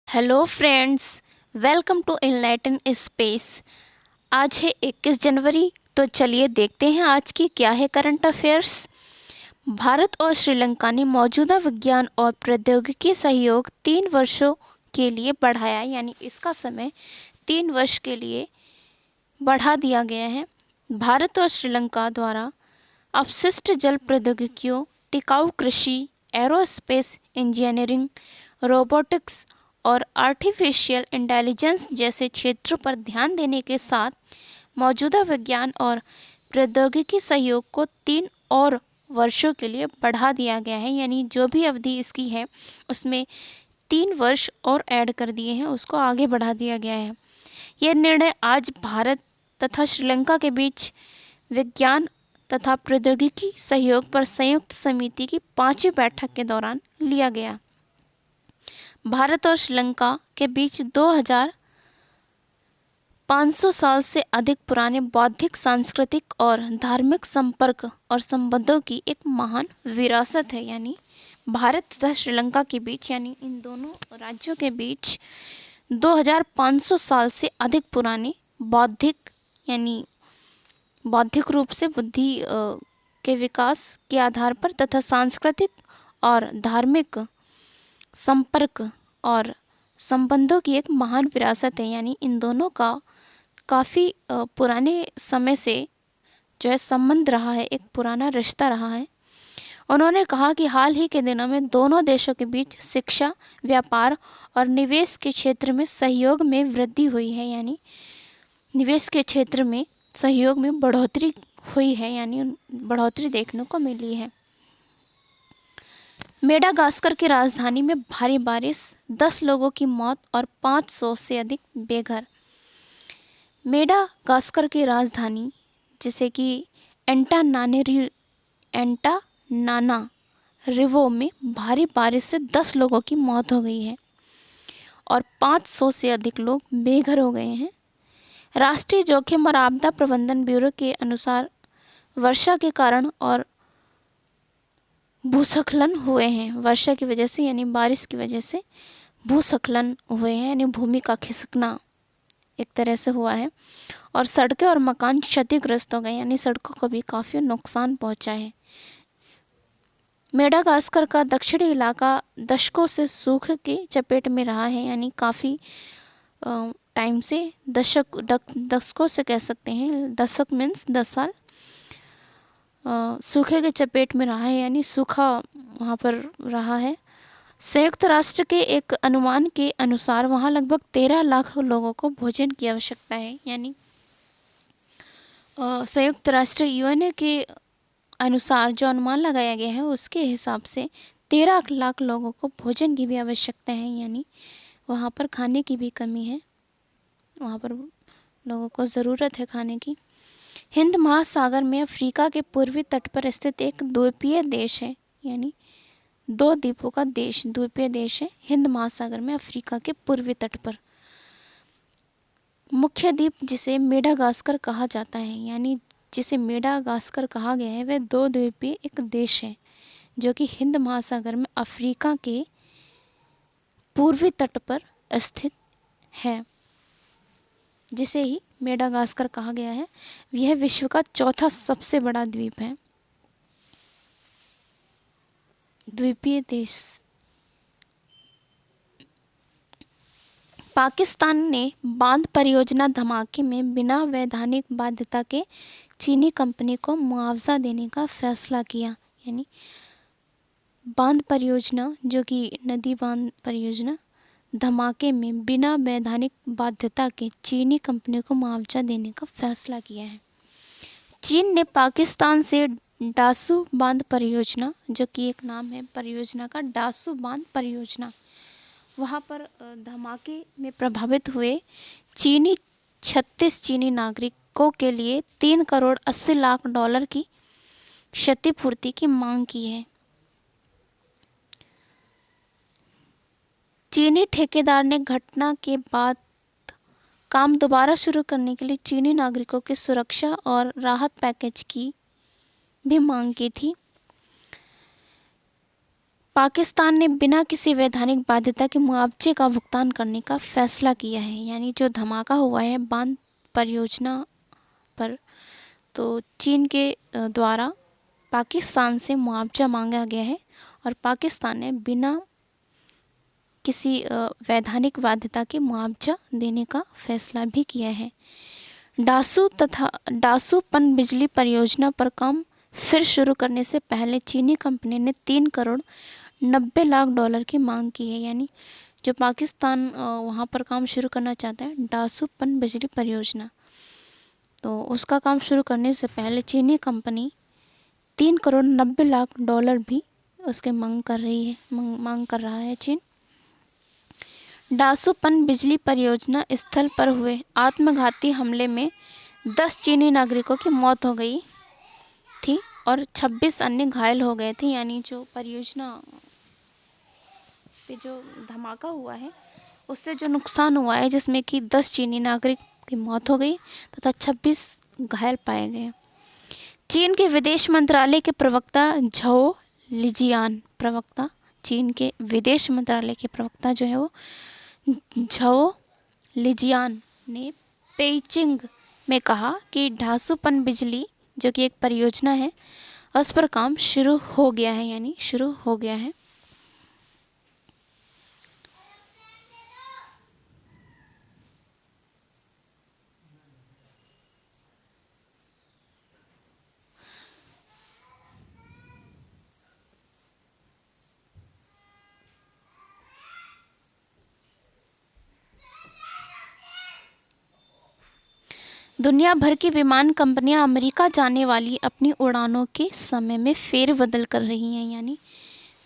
Hello friends, welcome to Enlighten Space. आज है 21 जनवरी। तो चलिए देखते हैं आज की क्या है करंट अफेयर्स। भारत और श्रीलंका ने मौजूदा विज्ञान और प्रौद्योगिकी सहयोग 3 वर्षों के लिए बढ़ाया, यानी इसका समय 3 वर्ष के लिए बढ़ा दिया गया है। भारत और श्रीलंका द्वारा अपशिष्ट जल प्रौद्योगिकियों, टिकाऊ कृषि, एरोस्पेस इंजीनियरिंग, रोबोटिक्स और आर्टिफिशियल इंटेलिजेंस जैसे क्षेत्रों पर ध्यान देने के साथ मौजूदा विज्ञान और प्रौद्योगिकी सहयोग को 3 और वर्षों के लिए बढ़ा दिया गया है। यानी जो भी अवधि इसकी है उसमें 3 वर्ष और ऐड कर दिए हैं, उसको आगे बढ़ा दिया गया है। यह निर्णय आज भारत तथा श्रीलंका के बीच विज्ञान तथा प्रौद्योगिकी सहयोग पर संयुक्त समिति की 5वीं बैठक के दौरान लिया गया। भारत और श्रीलंका के बीच 2500 साल से अधिक पुराने बौद्धिक, सांस्कृतिक और धार्मिक संपर्क और संबंधों की एक महान विरासत है। यानी भारत तथा श्रीलंका के बीच, यानी इन दोनों राज्यों के बीच 2500 साल से अधिक पुराने बौद्धिक, यानी बौद्धिक रूप से बुद्धि के विकास के आधार पर तथा सांस्कृतिक और धार्मिक संपर्क और संबंधों की एक महान विरासत है। यानी इन दोनों का काफ़ी पुराने समय से जो है संबंध रहा है, एक पुराना रिश्ता रहा है। उन्होंने कहा कि हाल ही के दिनों में दोनों देशों के बीच शिक्षा, व्यापार और निवेश के क्षेत्र में सहयोग में वृद्धि हुई है। यानी निवेश के क्षेत्र में सहयोग में बढ़ोतरी हुई है, यानी बढ़ोतरी देखने को मिली है। मेडागास्कर की राजधानी में भारी बारिश, 10 लोगों की मौत और 500 से अधिक बेघर। मेडागास्कर की राजधानी, जिसे कि एंटानानारिवो में भारी बारिश से 10 लोगों की मौत हो गई है और 500 से अधिक लोग बेघर हो गए हैं। राष्ट्रीय जोखिम और आपदा प्रबंधन ब्यूरो के अनुसार वर्षा के कारण और भूस्खलन हुए हैं। वर्षा की वजह से, यानी बारिश की वजह से भूस्खलन हुए हैं, यानी भूमि का खिसकना एक तरह से हुआ है और सड़कें और मकान क्षतिग्रस्त हो गए, यानी सड़कों को भी काफ़ी नुकसान पहुंचा है। मेडागास्कर का दक्षिणी इलाका दशकों से सूखे की चपेट में रहा है, यानी काफ़ी टाइम से, दशकों से कह सकते हैं, दशक मीन्स 10 साल सूखे के चपेट में रहा है, यानी सूखा वहाँ पर रहा है। संयुक्त राष्ट्र के एक अनुमान के अनुसार वहाँ लगभग 13 लाख लोगों को भोजन की आवश्यकता है। यानी संयुक्त राष्ट्र यूएनए के अनुसार जो अनुमान लगाया गया है उसके हिसाब से 13 लाख लोगों को भोजन की भी आवश्यकता है। यानी वहाँ पर खाने की भी कमी है, वहाँ पर लोगों को ज़रूरत है खाने की। हिंद महासागर में अफ्रीका के पूर्वी तट पर स्थित एक द्वीपीय देश है, यानी 2 द्वीपों का देश, द्वीपीय देश है हिंद महासागर में अफ्रीका के पूर्वी तट पर। मुख्य द्वीप जिसे मेडागास्कर कहा जाता है, यानी जिसे मेडागास्कर कहा गया है, वह 2 द्वीपीय एक देश है जो कि हिंद महासागर में अफ्रीका के पूर्वी तट पर स्थित है, जिसे ही मेडागास्कर कहा गया है। यह विश्व का चौथा सबसे बड़ा द्वीप है, द्वीपीय देश। पाकिस्तान ने बांध परियोजना धमाके में बिना वैधानिक बाध्यता के चीनी कंपनी को मुआवजा देने का फैसला किया। यानी बांध परियोजना, जो कि नदी बांध परियोजना, धमाके में बिना वैधानिक बाध्यता के चीनी कंपनी को मुआवजा देने का फैसला किया है। चीन ने पाकिस्तान से डासू बांध परियोजना, जो कि एक नाम है परियोजना का, डासू बांध परियोजना, वहाँ पर धमाके में प्रभावित हुए 36 चीनी नागरिकों के लिए 3 करोड़ 80 लाख डॉलर की क्षतिपूर्ति की मांग की है। चीनी ठेकेदार ने घटना के बाद काम दोबारा शुरू करने के लिए चीनी नागरिकों की सुरक्षा और राहत पैकेज की भी मांग की थी। पाकिस्तान ने बिना किसी वैधानिक बाध्यता के मुआवजे का भुगतान करने का फैसला किया है। यानी जो धमाका हुआ है बांध परियोजना पर, तो चीन के द्वारा पाकिस्तान से मुआवजा मांगा गया है और पाकिस्तान ने बिना किसी वैधानिक बाध्यता के मुआवजा देने का फैसला भी किया है। डासू पनबिजली परियोजना पर काम फिर शुरू करने से पहले चीनी कंपनी ने 3 करोड़ 90 लाख डॉलर की मांग की है। यानी जो पाकिस्तान वहाँ पर काम शुरू करना चाहता है डासू पनबिजली परियोजना, तो उसका काम शुरू करने से पहले चीनी कंपनी 3 करोड़ 90 लाख डॉलर भी उसके मांग कर रहा है चीन। डासू पनबिजली परियोजना स्थल पर हुए आत्मघाती हमले में 10 चीनी नागरिकों की मौत हो गई थी और 26 अन्य घायल हो गए थे। यानी जो परियोजना पे जो धमाका हुआ है उससे जो नुकसान हुआ है, जिसमें कि 10 चीनी नागरिक की मौत हो गई तथा 26 घायल पाए गए। चीन के विदेश मंत्रालय के प्रवक्ता झाओ लिजियान चीन के विदेश मंत्रालय के प्रवक्ता जो है वो झाओ लिजियान ने पेइचिंग में कहा कि डासू पनबिजली जो कि एक परियोजना है उस पर काम शुरू हो गया है। यानी शुरू हो गया है। दुनिया भर की विमान कंपनियां अमेरिका जाने वाली अपनी उड़ानों के समय में फेरबदल कर रही हैं। यानी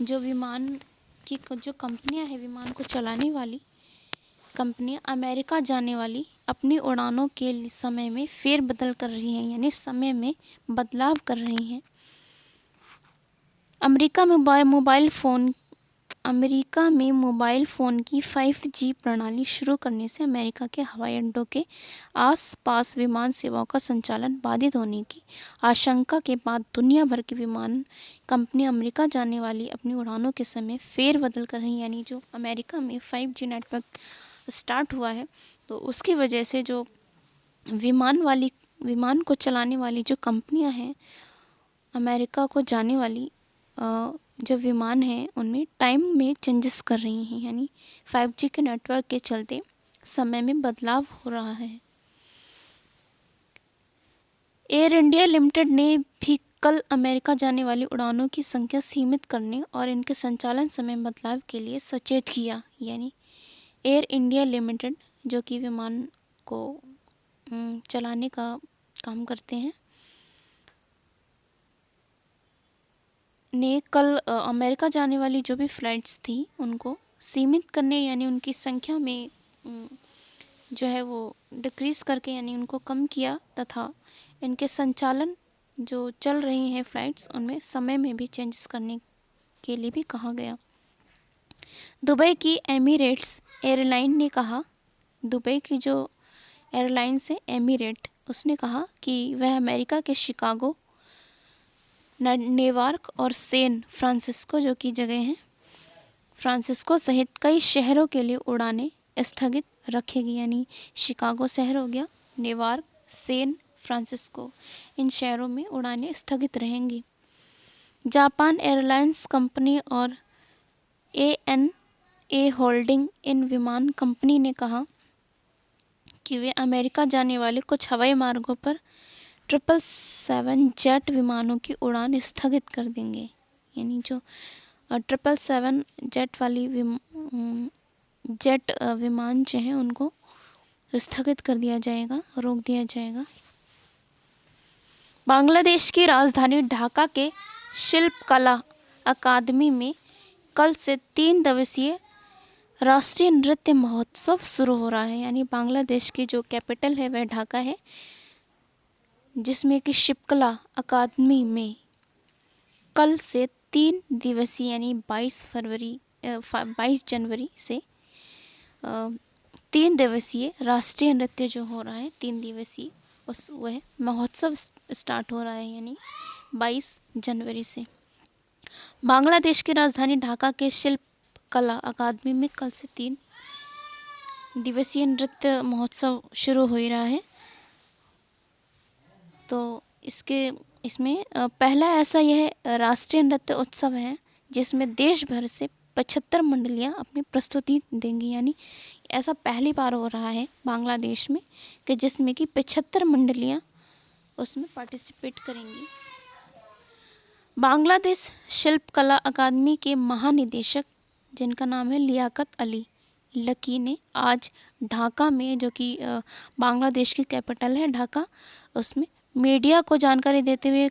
जो विमान की जो कंपनियां हैं, विमान को चलाने वाली कंपनियां अमेरिका जाने वाली अपनी उड़ानों के समय में फेरबदल कर रही हैं, यानी समय में बदलाव कर रही हैं। अमेरिका में मोबाइल फ़ोन की 5G प्रणाली शुरू करने से अमेरिका के हवाई अड्डों के आसपास विमान सेवाओं का संचालन बाधित होने की आशंका के बाद दुनिया भर की विमान कंपनी अमेरिका जाने वाली अपनी उड़ानों के समय फेरबदल कर रही हैं। यानी जो अमेरिका में 5G नेटवर्क स्टार्ट हुआ है, तो उसकी वजह से जो विमान को चलाने वाली जो कंपनियां हैं, अमेरिका को जाने वाली जो विमान हैं उनमें टाइम में चेंजेस कर रही हैं। यानी 5G के नेटवर्क के चलते समय में बदलाव हो रहा है। एयर इंडिया लिमिटेड ने भी कल अमेरिका जाने वाली उड़ानों की संख्या सीमित करने और इनके संचालन समय बदलाव के लिए सचेत किया। यानी एयर इंडिया लिमिटेड जो कि विमान को चलाने का काम करते हैं, ने कल अमेरिका जाने वाली जो भी फ़्लाइट्स थी उनको सीमित करने, यानी उनकी संख्या में जो है वो डिक्रीज़ करके, यानी उनको कम किया तथा इनके संचालन जो चल रही हैं फ़्लाइट्स उनमें समय में भी चेंजेस करने के लिए भी कहा गया। दुबई की एमिरेट्स एयरलाइन ने कहा, दुबई की जो एयरलाइंस है एमिरेट, उसने कहा कि वह अमेरिका के शिकागो, नेवार्क और सैन फ्रांसिस्को जो की जगह हैं, फ्रांसिस्को सहित कई शहरों के लिए उड़ानें स्थगित रखेगी। यानी शिकागो शहर हो गया, नेवार्क, सैन फ्रांसिस्को, इन शहरों में उड़ानें स्थगित रहेंगी। जापान एयरलाइंस कंपनी और ANA होल्डिंग इन विमान कंपनी ने कहा कि वे अमेरिका जाने वाले कुछ हवाई मार्गों पर 777 जेट विमानों की उड़ान स्थगित कर देंगे। यानी जो 777 जेट वाली जेट विमान जो हैं उनको स्थगित कर दिया जाएगा, रोक दिया जाएगा। बांग्लादेश की राजधानी ढाका के शिल्पकला अकादमी में कल से 3 दिवसीय राष्ट्रीय नृत्य महोत्सव शुरू हो रहा है। यानी बांग्लादेश की जो कैपिटल है वह ढाका है, जिसमें कि शिल्पकला अकादमी में कल से 3 दिवसीय यानी 22 जनवरी से 3 दिवसीय राष्ट्रीय नृत्य जो हो रहा है 3 दिवसीय वह महोत्सव स्टार्ट हो रहा है, यानी 22 जनवरी से। बांग्लादेश की राजधानी ढाका के शिल्प कला अकादमी में कल से 3 दिवसीय नृत्य महोत्सव शुरू हो रहा है। तो इसमें पहला ऐसा यह राष्ट्रीय नृत्य उत्सव है जिसमें देश भर से 75 मंडलियाँ अपनी प्रस्तुति देंगी। यानी ऐसा पहली बार हो रहा है बांग्लादेश में कि जिसमें कि 75 मंडलियाँ उसमें पार्टिसिपेट करेंगी। बांग्लादेश शिल्प कला अकादमी के महानिदेशक जिनका नाम है लियाकत अली लकी ने आज ढाका में, जो कि बांग्लादेश की कैपिटल है ढाका, उसमें मीडिया को जानकारी देते हुए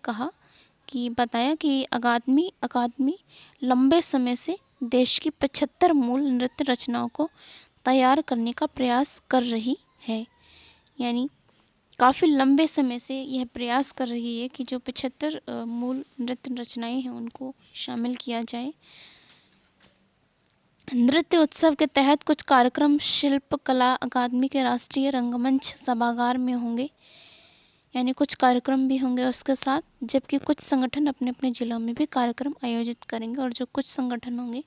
बताया कि अकादमी लंबे समय से देश की 75 मूल नृत्य रचनाओं को तैयार करने का प्रयास कर रही है। यानी काफ़ी लंबे समय से यह प्रयास कर रही है कि जो 75 मूल नृत्य रचनाएं हैं उनको शामिल किया जाए। नृत्य उत्सव के तहत कुछ कार्यक्रम शिल्प कला अकादमी के राष्ट्रीय रंगमंच सभागार में होंगे, यानी कुछ कार्यक्रम भी होंगे उसके साथ, जबकि कुछ संगठन अपने अपने ज़िलों में भी कार्यक्रम आयोजित करेंगे और जो कुछ संगठन होंगे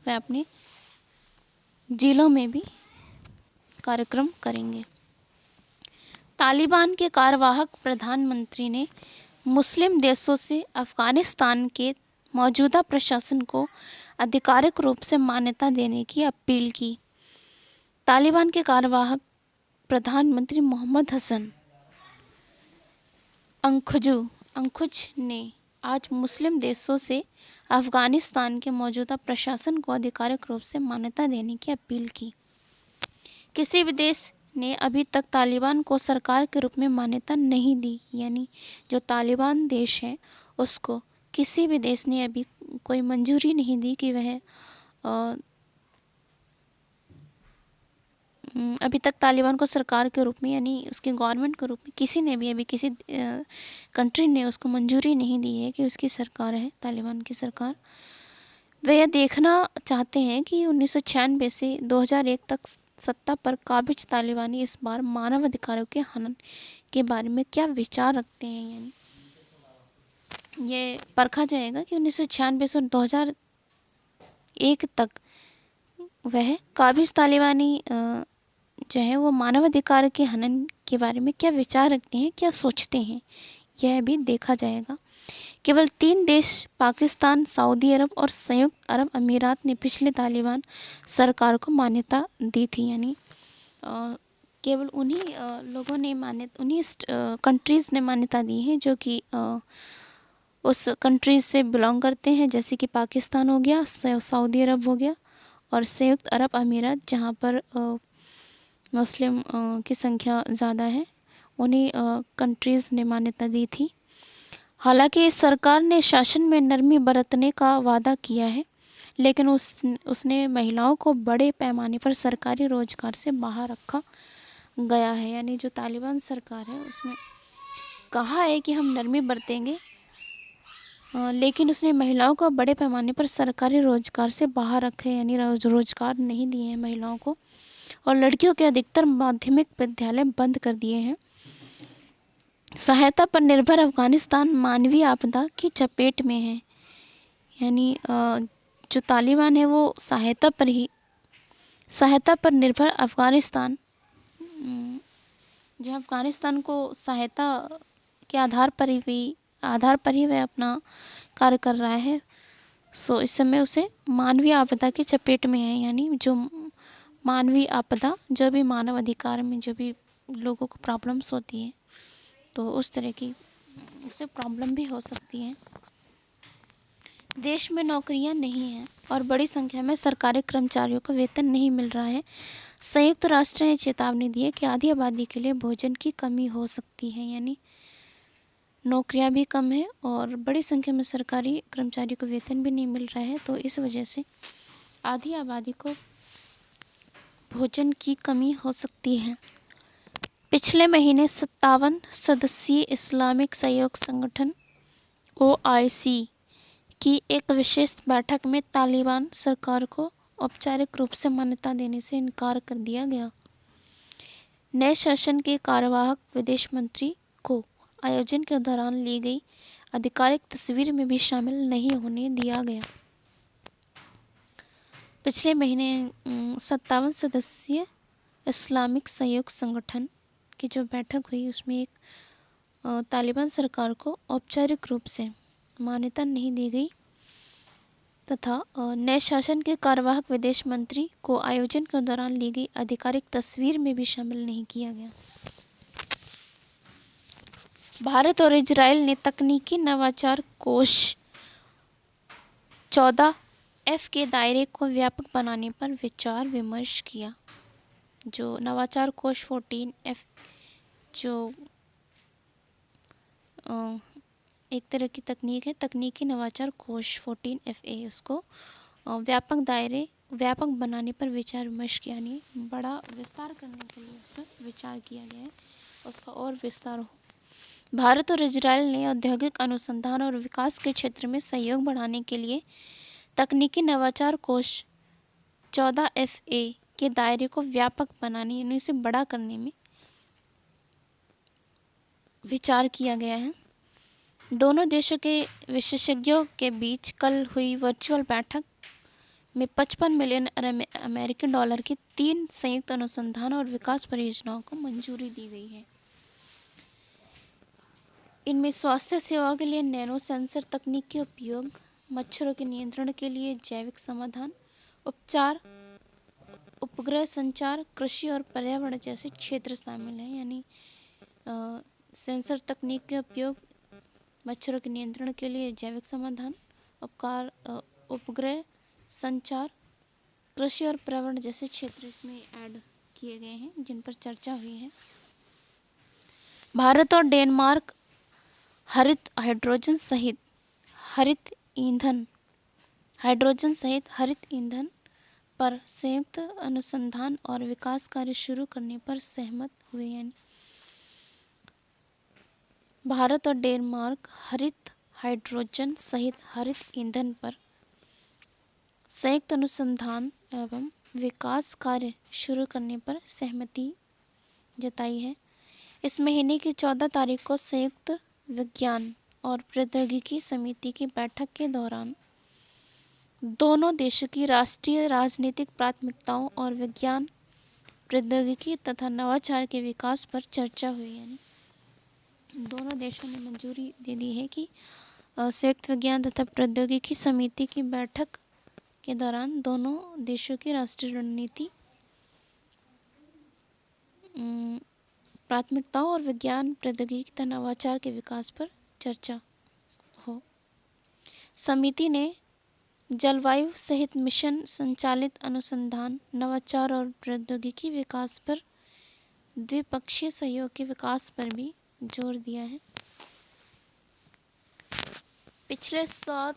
वह अपने ज़िलों में भी कार्यक्रम करेंगे। तालिबान के कार्यवाहक प्रधानमंत्री ने मुस्लिम देशों से अफ़गानिस्तान के मौजूदा प्रशासन को आधिकारिक रूप से मान्यता देने की अपील की। तालिबान के कार्यवाहक प्रधानमंत्री मोहम्मद हसन अंखुज ने आज मुस्लिम देशों से अफ़गानिस्तान के मौजूदा प्रशासन को आधिकारिक रूप से मान्यता देने की अपील की। किसी भी देश ने अभी तक तालिबान को सरकार के रूप में मान्यता नहीं दी। यानी जो तालिबान देश है उसको किसी भी देश ने अभी कोई मंजूरी नहीं दी कि वह अभी तक तालिबान को सरकार के रूप में, यानी उसके गवर्नमेंट के रूप में किसी ने भी, अभी किसी कंट्री ने उसको मंजूरी नहीं दी है कि उसकी सरकार है तालिबान की सरकार। वे यह देखना चाहते हैं कि 1996 से 2001 तक सत्ता पर काबिज तालिबानी इस बार मानव अधिकारों के हनन के बारे में क्या विचार रखते हैं। यानी ये परखा जाएगा कि 1996 से 2001 तक वह काबिज तालिबानी जो है वो मानव अधिकार के हनन के बारे में क्या विचार रखते हैं, क्या सोचते हैं, यह भी देखा जाएगा। केवल 3 देश पाकिस्तान, सऊदी अरब और संयुक्त अरब अमीरात ने पिछले तालिबान सरकार को मान्यता दी थी। यानी केवल उन्हीं लोगों ने उन्हीं कंट्रीज़ ने मान्यता दी है जो कि उस कंट्रीज़ से बिलोंग करते हैं, जैसे कि पाकिस्तान हो गया, सऊदी अरब हो गया और संयुक्त अरब अमीरात, जहाँ पर मुस्लिम की संख्या ज़्यादा है, उन्हीं कंट्रीज़ ने मान्यता दी थी। हालांकि सरकार ने शासन में नरमी बरतने का वादा किया है, लेकिन उसने महिलाओं को बड़े पैमाने पर सरकारी रोजगार से बाहर रखा गया है। यानी जो तालिबान सरकार है उसने कहा है कि हम नरमी बरतेंगे, लेकिन उसने महिलाओं को बड़े पैमाने पर सरकारी रोजगार से बाहर रखा है, यानी रोजगार नहीं दिए हैं महिलाओं को, और लड़कियों के अधिकतर माध्यमिक विद्यालय बंद कर दिए हैं। सहायता पर निर्भर अफ़गानिस्तान मानवीय आपदा की चपेट में है। यानी जो तालिबान है वो सहायता पर निर्भर अफ़गानिस्तान, जो अफ़गानिस्तान को सहायता के आधार पर ही वह अपना कार्य कर रहा है। सो इस समय उसे मानवीय आपदा की चपेट में है। यानी जो मानवीय आपदा, जो भी मानव अधिकार में जो भी लोगों को प्रॉब्लम्स होती है, तो उस तरह की उसे प्रॉब्लम भी हो सकती है। देश में नौकरियां नहीं हैं और बड़ी संख्या में सरकारी कर्मचारियों को वेतन नहीं मिल रहा है। संयुक्त राष्ट्र ने चेतावनी दी है कि आधी आबादी के लिए भोजन की कमी हो सकती है। यानी नौकरियां भी कम है और बड़ी संख्या में सरकारी कर्मचारियों को वेतन भी नहीं मिल रहा है, तो इस वजह से आधी आबादी को भोजन की कमी हो सकती है। पिछले महीने 57 सदस्यीय इस्लामिक सहयोग संगठन OIC की एक विशेष बैठक में तालिबान सरकार को औपचारिक रूप से मान्यता देने से इनकार कर दिया गया। नए शासन के कार्यवाहक विदेश मंत्री को आयोजन के दौरान ली गई आधिकारिक तस्वीर में भी शामिल नहीं होने दिया गया। पिछले महीने 57 सदस्यीय इस्लामिक सहयोग संगठन की जो बैठक हुई उसमें एक तालिबान सरकार को औपचारिक रूप से मान्यता नहीं दी गई तथा नए शासन के कार्यवाहक विदेश मंत्री को आयोजन के दौरान ली गई आधिकारिक तस्वीर में भी शामिल नहीं किया गया। भारत और इजराइल ने तकनीकी नवाचार कोष 14F के दायरे को व्यापक बनाने पर विचार विमर्श किया। जो नवाचार कोष 14F जो एक तरह की तकनीक है, तकनीकी नवाचार कोष 14FA, उसको व्यापक बनाने पर विचार विमर्श किया, यानी बड़ा विस्तार करने के लिए उसमें विचार किया गया है, उसका और विस्तार हो। भारत और इजराइल ने औद्योगिक अनुसंधान और विकास के क्षेत्र में सहयोग बढ़ाने के लिए तकनीकी नवाचार कोष 14FA के दायरे को व्यापक बनाने यानी उसे बड़ा करने में विचार किया गया है। दोनों देशों के विशेषज्ञों के बीच कल हुई वर्चुअल बैठक में 55 मिलियन अमेरिकी डॉलर की 3 संयुक्त अनुसंधान और विकास परियोजनाओं को मंजूरी दी गई है। इनमें स्वास्थ्य सेवा के लिए नैनो सेंसर तकनीक के उपयोग, मच्छरों के नियंत्रण के लिए जैविक समाधान, उपचार, उपग्रह संचार, कृषि और पर्यावरण जैसे क्षेत्र शामिल हैं। यानी सेंसर तकनीक के उपयोग, मच्छरों के नियंत्रण के लिए जैविक समाधान, उपग्रह संचार, कृषि और पर्यावरण जैसे क्षेत्र इसमें ऐड किए गए हैं जिन पर चर्चा हुई है। भारत और डेनमार्क हरित हाइड्रोजन सहित हरित ईंधन पर संयुक्त अनुसंधान और विकास कार्य शुरू करने पर सहमत हुए। यानी भारत और डेनमार्क हरित हाइड्रोजन सहित हरित ईंधन पर संयुक्त अनुसंधान एवं विकास कार्य शुरू करने पर सहमति जताई है। इस महीने की 14 तारीख को संयुक्त विज्ञान और प्रौद्योगिकी समिति की बैठक के दौरान दोनों देशों की राष्ट्रीय राजनीतिक प्राथमिकताओं और विज्ञान, प्रौद्योगिकी तथा नवाचार के विकास पर चर्चा हुई। यानी दोनों देशों ने मंजूरी दे दी है कि संयुक्त विज्ञान तथा प्रौद्योगिकी समिति की बैठक के दौरान दोनों देशों की राष्ट्रीय रणनीति, प्राथमिकताओं और विज्ञान, प्रौद्योगिकी तथा नवाचार के विकास पर चर्चा हो। समिति ने जलवायु सहित मिशन संचालित अनुसंधान, नवाचार और प्रौद्योगिकी विकास पर द्विपक्षीय सहयोग के विकास पर भी जोर दिया है। पिछले 7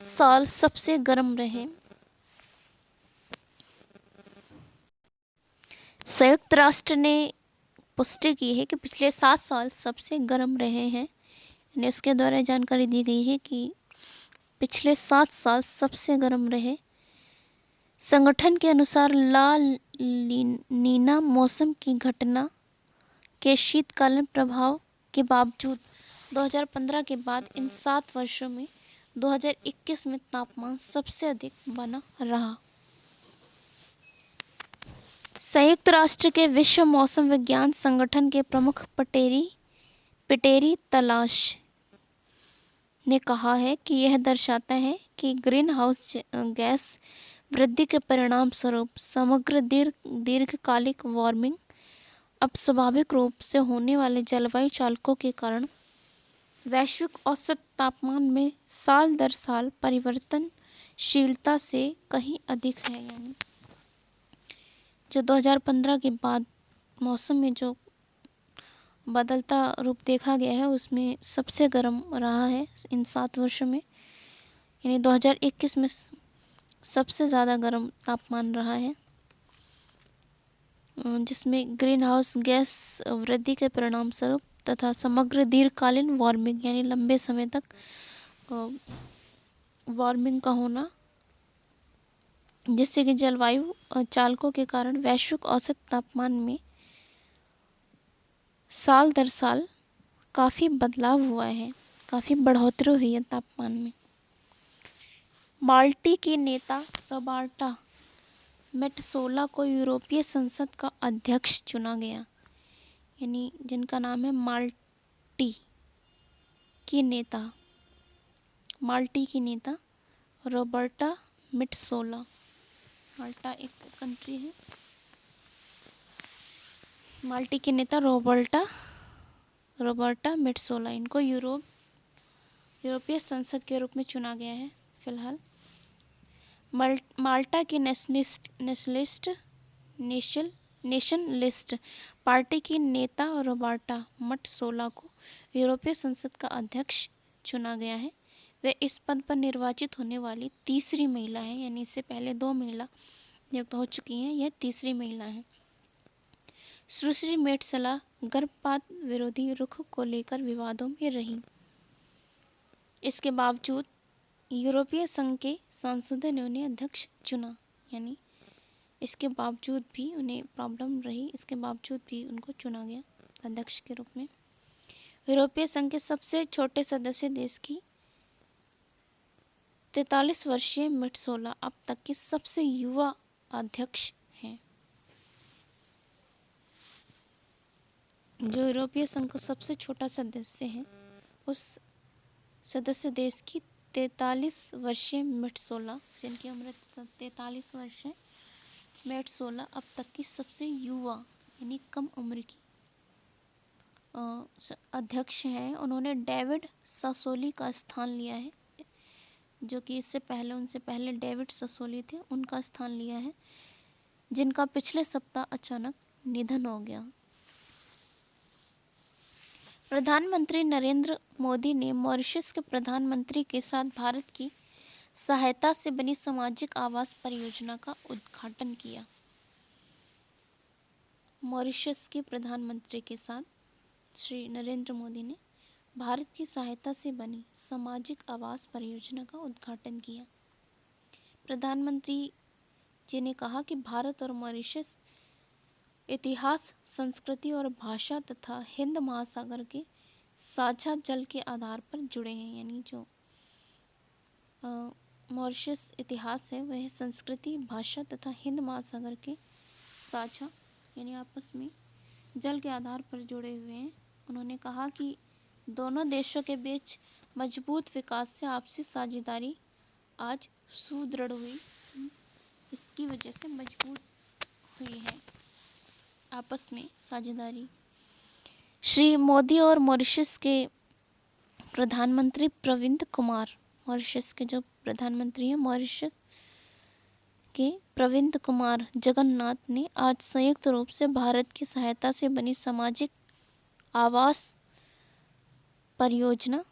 साल सबसे गर्म रहे। संयुक्त राष्ट्र ने पुष्टि की है कि पिछले 7 साल सबसे गर्म रहे हैं। यानी उसके द्वारा जानकारी दी गई है कि पिछले 7 साल सबसे गर्म रहे। संगठन के अनुसार ला नीना मौसम की घटना के शीतकालीन प्रभाव के बावजूद 2015 के बाद इन 7 वर्षों में 2021 में तापमान सबसे अधिक बना रहा। संयुक्त राष्ट्र के विश्व मौसम विज्ञान संगठन के प्रमुख पिटेरी तलाश ने कहा है कि यह दर्शाता है कि ग्रीन हाउस गैस वृद्धि के परिणाम स्वरूप समग्र दीर्घकालिक वार्मिंग अब स्वाभाविक रूप से होने वाले जलवायु चालकों के कारण वैश्विक औसत तापमान में साल दर साल परिवर्तनशीलता से कहीं अधिक है। यानी जो 2015 के बाद मौसम में जो बदलता रूप देखा गया है उसमें सबसे गर्म रहा है इन 7 वर्षों में। यानी 2021 में सबसे ज़्यादा गर्म तापमान रहा है, जिसमें ग्रीन हाउस गैस वृद्धि के परिणाम स्वरूप तथा समग्र दीर्घकालीन वार्मिंग यानी लंबे समय तक वार्मिंग का होना, जिससे कि जलवायु चालकों के कारण वैश्विक औसत तापमान में साल दर साल काफ़ी बदलाव हुआ है, काफ़ी बढ़ोतरी हुई है तापमान में। माल्टी की नेता रॉबर्टा मेट्सोला को यूरोपीय संसद का अध्यक्ष चुना गया। यानी जिनका नाम है माल्टी की नेता रॉबर्टा मेट्सोला। माल्टा एक कंट्री है। माल्टी की नेता रॉबर्टा मेट्सोला, इनको यूरोपीय संसद के रूप में चुना गया है फिलहाल। माल्टा की नेशनलिस्ट पार्टी की नेता रॉबर्टा मेट्सोला को यूरोपीय संसद का अध्यक्ष चुना गया है। वे इस पद पर निर्वाचित होने वाली तीसरी महिला हैं। यानी इससे पहले 2 महिला नियुक्त हो चुकी हैं, यह तीसरी महिला है। सुश्री मेट्सोला गर्भपात विरोधी रुख को लेकर विवादों में रही। इसके बावजूद यूरोपीय संघ के सांसदों ने उन्हें अध्यक्ष चुना। यानी इसके बावजूद भी उन्हें प्रॉब्लम रही, इसके बावजूद भी उनको चुना गया अध्यक्ष के रूप में। यूरोपीय संघ के सबसे छोटे सदस्य देश की 43 वर्षीय मेट्सोला अब तक की सबसे युवा अध्यक्ष हैं। जो यूरोपीय संघ का सबसे छोटा सदस्य है, उस सदस्य देश की 43 वर्षीय मेट्सोला, जिनकी उम्र 43 वर्ष है, मेट्सोला अब तक की सबसे युवा यानी कम उम्र की अध्यक्ष हैं। उन्होंने डेविड सासोली का स्थान लिया है, जो कि उनसे पहले डेविड सासोली थे, उनका स्थान लिया है, जिनका पिछले सप्ताह अचानक निधन हो गया। प्रधानमंत्री नरेंद्र मोदी ने मॉरिशस के प्रधानमंत्री के साथ भारत की सहायता से बनी सामाजिक आवास परियोजना का उद्घाटन किया। मॉरिशस के प्रधानमंत्री के साथ श्री नरेंद्र मोदी ने भारत की सहायता से बनी सामाजिक आवास परियोजना का उद्घाटन किया। प्रधानमंत्री जी ने कहा कि भारत और मॉरिशस इतिहास, संस्कृति और भाषा तथा हिंद महासागर के साझा जल के आधार पर जुड़े हैं। यानी जो मॉरिशस इतिहास है वह संस्कृति, भाषा तथा हिंद महासागर के साझा यानी आपस में जल के आधार पर जुड़े हुए हैं। उन्होंने कहा कि दोनों देशों के बीच मजबूत विकास से आपसी साझेदारी आज सुदृढ़ हुई, इसकी वजह से मजबूत हुई है आपस में साझेदारी। श्री मोदी और मॉरिशस के प्रधानमंत्री प्रविंद कुमार, मॉरिशस के जो प्रधानमंत्री हैं मॉरिशस के प्रविंद कुमार जगन्नाथ ने आज संयुक्त रूप से भारत की सहायता से बनी सामाजिक आवास परियोजना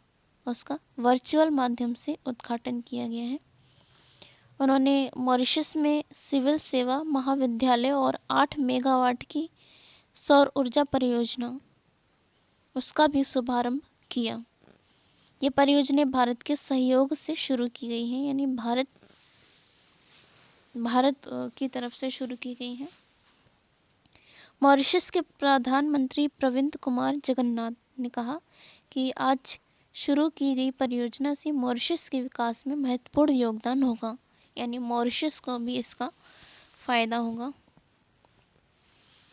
उसका वर्चुअल माध्यम से उद्घाटन किया गया है। उन्होंने मॉरिशस में सिविल सेवा महाविद्यालय और 8 मेगावाट की सौर ऊर्जा परियोजना उसका भी शुभारंभ किया। ये परियोजना भारत के सहयोग से शुरू की गई हैं, यानी भारत की तरफ से शुरू की गई हैं। मॉरिशस के प्रधानमंत्री प्रविंद कुमार जगन्नाथ ने कहा कि आज शुरू की गई परियोजना से मॉरिशस के विकास में महत्वपूर्ण योगदान होगा, यानी मॉरिशस को भी इसका फायदा होगा।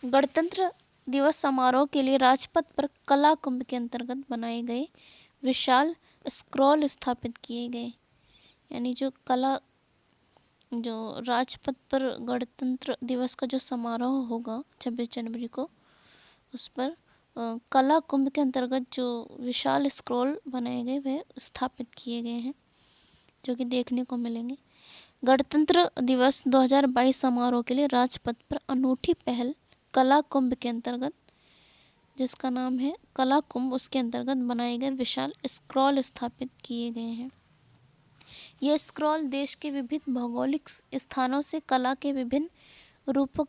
गणतंत्र दिवस समारोह के लिए राजपथ पर कला कुंभ के अंतर्गत बनाए गए विशाल स्क्रॉल स्थापित किए गए। यानी जो राजपथ पर गणतंत्र दिवस का जो समारोह होगा 26 जनवरी को, उस पर कला कुंभ के अंतर्गत जो विशाल स्क्रॉल बनाए गए वह स्थापित किए गए हैं, जो कि देखने को मिलेंगे। गणतंत्र दिवस 2022 समारोह के लिए राजपथ पर अनूठी पहल कला कुंभ के अंतर्गत, जिसका नाम है कला कुंभ, उसके अंतर्गत बनाए गए विशाल स्क्रॉल स्थापित किए गए हैं। ये स्क्रॉल देश के विभिन्न भौगोलिक स्थानों से कला के विभिन्न रूपों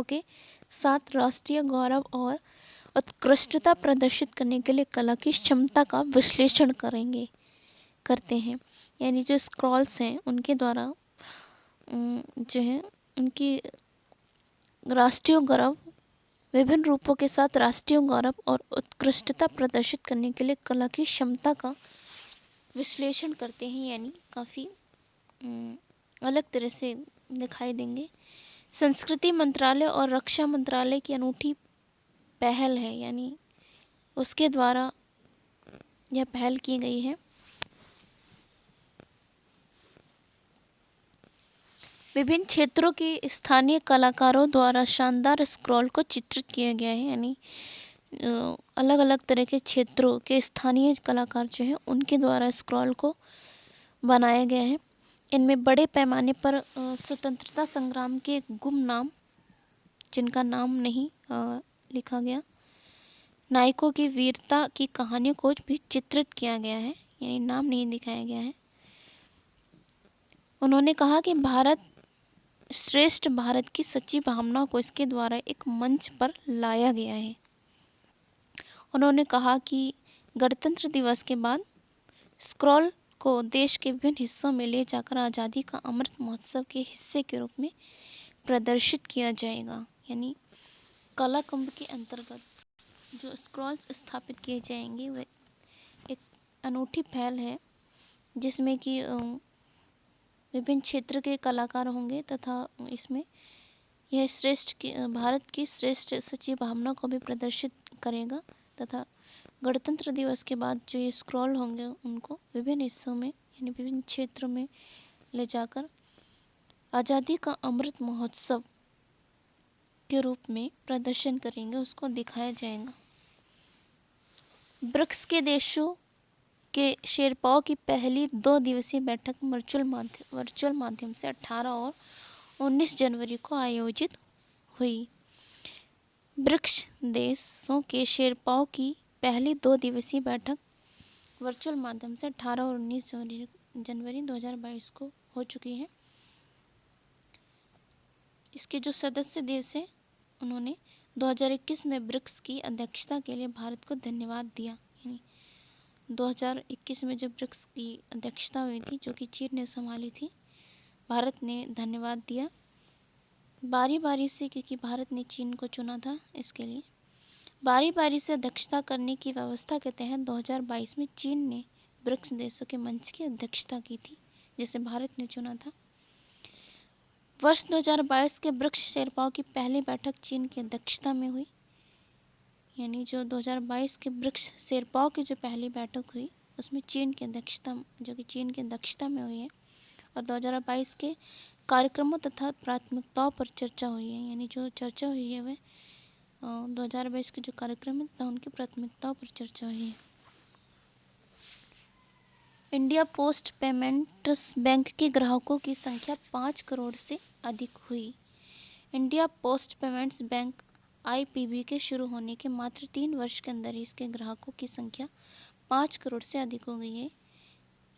के साथ राष्ट्रीय गौरव और उत्कृष्टता प्रदर्शित करने के लिए कला की क्षमता का विश्लेषण करते हैं। यानी जो स्क्रॉल्स हैं उनके द्वारा जो है उनकी राष्ट्रीय गौरव विभिन्न रूपों के साथ राष्ट्रीय गौरव और उत्कृष्टता प्रदर्शित करने के लिए कला की क्षमता का विश्लेषण करते हैं, यानी काफ़ी अलग तरह से दिखाई देंगे। संस्कृति मंत्रालय और रक्षा मंत्रालय की अनूठी पहल है, यानी उसके द्वारा यह पहल की गई है। विभिन्न क्षेत्रों के स्थानीय कलाकारों द्वारा शानदार स्क्रॉल को चित्रित किया गया है, यानी अलग अलग तरह के क्षेत्रों के स्थानीय कलाकार जो हैं उनके द्वारा स्क्रॉल को बनाया गया है। इनमें बड़े पैमाने पर स्वतंत्रता संग्राम के गुमनाम, जिनका नाम नहीं लिखा गया, नायकों की वीरता की कहानियों को भी चित्रित किया गया है, यानी नाम नहीं दिखाया गया है। उन्होंने कहा कि भारत श्रेष्ठ भारत की सच्ची भावना को इसके द्वारा एक मंच पर लाया गया है। उन्होंने कहा कि गणतंत्र दिवस के बाद स्क्रॉल को देश के विभिन्न हिस्सों में ले जाकर आज़ादी का अमृत महोत्सव के हिस्से के रूप में प्रदर्शित किया जाएगा, यानी कला कुंभ के अंतर्गत जो स्क्रॉल्स स्थापित किए जाएंगे वह एक अनूठी पहल है, जिसमें कि विभिन्न क्षेत्र के कलाकार होंगे तथा इसमें यह भारत की श्रेष्ठ सच्ची भावना को भी प्रदर्शित करेगा तथा गणतंत्र दिवस के बाद जो ये स्क्रॉल होंगे उनको विभिन्न हिस्सों में यानी विभिन्न क्षेत्रों में ले जाकर आज़ादी का अमृत महोत्सव के रूप में प्रदर्शन करेंगे, उसको दिखाया जाएगा। ब्रिक्स के देशों के शेरपाओं की पहली 2 दिवसीय बैठक वर्चुअल माध्यम से 18 और 19 जनवरी को आयोजित हुई। ब्रिक्स देशों के शेरपाओं की पहली 2 दिवसीय बैठक वर्चुअल माध्यम से 18 और 19 जनवरी 2022 को हो चुकी है। इसके जो सदस्य देश हैं उन्होंने 2021 में ब्रिक्स की अध्यक्षता के लिए भारत को धन्यवाद दिया। 2021 में जब ब्रिक्स की अध्यक्षता हुई थी, जो कि चीन ने संभाली थी, भारत ने धन्यवाद दिया बारी बारी से, क्योंकि भारत ने चीन को चुना था। इसके लिए बारी बारी से अध्यक्षता करने की व्यवस्था के तहत 2022 में चीन ने ब्रिक्स देशों के मंच की अध्यक्षता की थी, जिसे भारत ने चुना था। वर्ष 2022 के ब्रिक्स शेरपाओं की पहली बैठक चीन की अध्यक्षता में हुई, यानी जो 2022 के ब्रिक्स शेरपाओं की जो पहली बैठक हुई उसमें चीन की अध्यक्षता में हुई है और 2022 के कार्यक्रमों तथा प्राथमिकताओं पर चर्चा हुई है, यानी जो चर्चा हुई है वह 2022 के जो कार्यक्रम है तथा उनकी प्राथमिकताओं पर चर्चा हुई है। इंडिया पोस्ट पेमेंट्स बैंक के ग्राहकों की संख्या 5 करोड़ से अधिक हुई। India post payments bank IPB के शुरू होने के मात्र 3 वर्ष के अंदर ही इसके ग्राहकों की संख्या 5 करोड़ से अधिक हो गई है।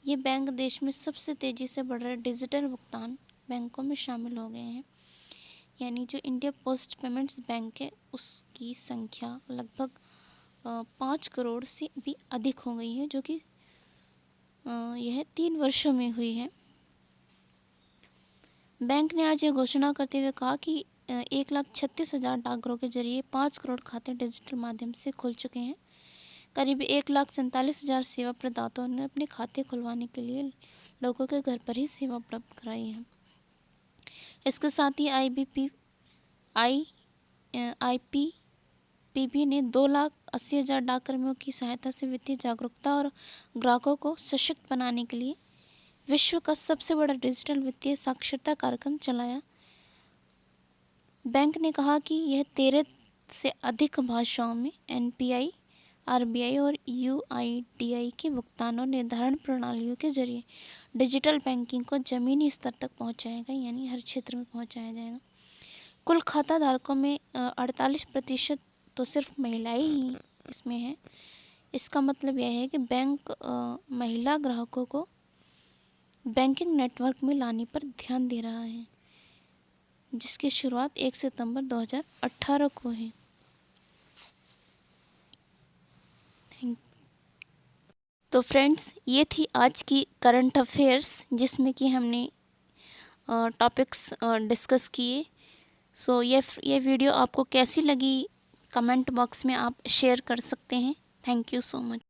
ये बैंक देश में सबसे तेज़ी से बढ़ रहे डिजिटल भुगतान बैंकों में शामिल हो गए हैं, यानी जो इंडिया पोस्ट पेमेंट्स बैंक है उसकी संख्या लगभग 5 करोड़ से भी अधिक हो गई है, जो कि यह 3 वर्षों में हुई है। बैंक ने आज यह घोषणा करते हुए कहा कि 1,36,000 डाकघरों के जरिए 5 करोड़ खाते डिजिटल माध्यम से खुल चुके हैं। करीब 1,47,000 सेवा प्रदाताओं ने अपने खाते खुलवाने के लिए लोगों के घर पर ही सेवा उपलब्ध कराई है। इसके साथ ही IPPB ने 2,80,000 डाककर्मियों की सहायता से वित्तीय जागरूकता और ग्राहकों को सशक्त बनाने के लिए विश्व का सबसे बड़ा डिजिटल वित्तीय साक्षरता कार्यक्रम चलाया। बैंक ने कहा कि यह 13 से अधिक भाषाओं में NPI, RBI और UIDAI के भुगतान और निर्धारण प्रणालियों के जरिए डिजिटल बैंकिंग को ज़मीनी स्तर तक पहुंचाएगा, यानी हर क्षेत्र में पहुंचाया जाएगा। कुल खाता धारकों में 48% तो सिर्फ महिलाएं ही इसमें हैं। इसका मतलब यह है कि बैंक महिला ग्राहकों को बैंकिंग नेटवर्क में लाने पर ध्यान दे रहा है, जिसकी शुरुआत 1 सितंबर 2018 को है। तो फ्रेंड्स, ये थी आज की करंट अफेयर्स, जिसमें कि हमने टॉपिक्स डिस्कस किए। सो ये वीडियो आपको कैसी लगी कमेंट बॉक्स में आप शेयर कर सकते हैं। Thank you so much.